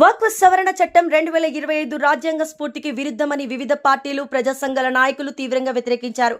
వక్ఫ్ సవరణ చట్టం 2025 రాజ్యాంగ స్ఫూర్తికి విరుద్ధమని వివిధ పార్టీలు ప్రజా సంఘాల నాయకులు తీవ్రంగా వ్యతిరేకించారు.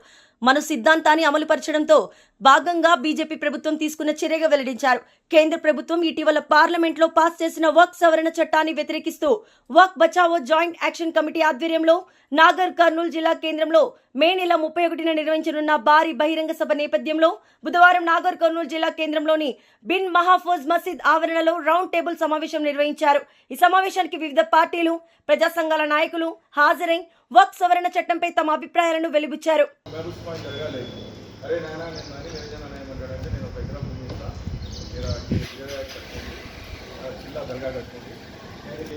మను సిద్ధాంతాన్ని అమలుపరచడంతో భాగంగా బీజేపీ ప్రభుత్వం తీసుకున్న చర్యగా వెల్లడించారు. కేంద్ర ప్రభుత్వం ఇటీవల పార్లమెంట్లో పాస్ చేసిన వక్ఫ్ సవరణ చట్టాన్ని వ్యతిరేకిస్తూ వక్ఫ్ బచావో జాయింట్ యాక్షన్ కమిటీ ఆధ్వర్యంలో నాగర్ కర్నూలు జిల్లా కేంద్రంలో మే నెల 31న నిర్వహించనున్న భారీ బహిరంగ సభ నేపథ్యంలో బుధవారం నాగర్ కర్నూలు జిల్లా కేంద్రంలోని బిన్ మహాఫూజ్ మసీద్ ఆవరణలో రౌండ్ టేబుల్ సమావేశం నిర్వహించారు. ఈ సమావేశానికి వివిధ పార్టీలు ప్రజా సంఘాల నాయకులు హాజరై వక్ఫ్ సవరణ చట్టంపై తమ అభిప్రాయాలను వెలిబుచ్చారు.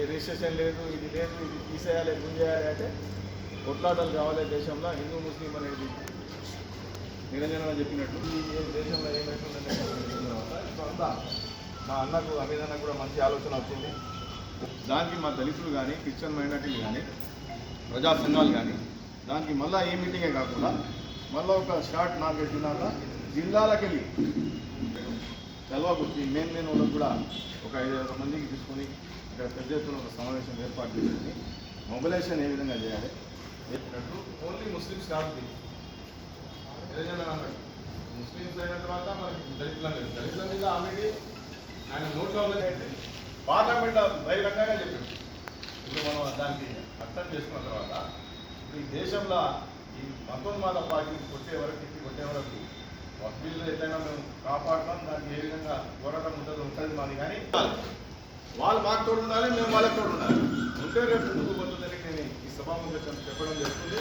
రిజిస్ట్రేషన్ లేదు, ఇది లేదు, ఇది తీసేయాలి, గుంజేయాలి అంటే కొట్లాటలు కావాలి. దేశంలో హిందూ ముస్లిం అనేది నిరంజన చెప్పినట్టు ఈ దేశంలో ఏమైతుందంటే అంతా మా అన్నకు అమిదన్న కూడా మంచి ఆలోచన వచ్చింది. దానికి మా దళితులు కానీ క్రిస్టియన్ మైనార్టీలు కానీ ప్రజా సంఘాలు కానీ దానికి మళ్ళీ ఏ మీటింగే కాకుండా మళ్ళీ ఒక షార్ట్ 4 జిల్లాలకు వెళ్ళి తెలవకొచ్చి మెయిన్ వాళ్ళకు కూడా ఒక 5-6 మందికి తీసుకొని ఇక్కడ పెద్ద ఎత్తున ఒక సమావేశం ఏర్పాటు చేసుకుని మొబిలైజేషన్ ఏ విధంగా చేయాలి చెప్పినట్టు ఓన్లీ ముస్లిమ్స్ కాదు. అన్నట్టు ముస్లిమ్స్ అయిన తర్వాత మనకి దళితుల మీద ఆల్రెడీ ఆయన నోట్లో అయితే పార్లమెంట్ బహిరంగంగా చెప్పాడు. ఇప్పుడు మనం దానికి అర్థం చేసుకున్న తర్వాత ఈ దేశంలో ఈ మతోన్మాద పార్టీని కొట్టే వరకు వకీళ్ళు ఎట్లయినా మేము కాపాడతాం. దానికి ఏ విధంగా పోరాటం ఉంటుంది మాది. కానీ వాళ్ళు మాకు తోడు ఉండాలి, మేము వాళ్ళకి తోడు ఉండాలి. ఉంటే రేపు ముందుకు పోతుందని నేను ఈ సభాముఖంగా చెప్పడం జరుగుతుంది.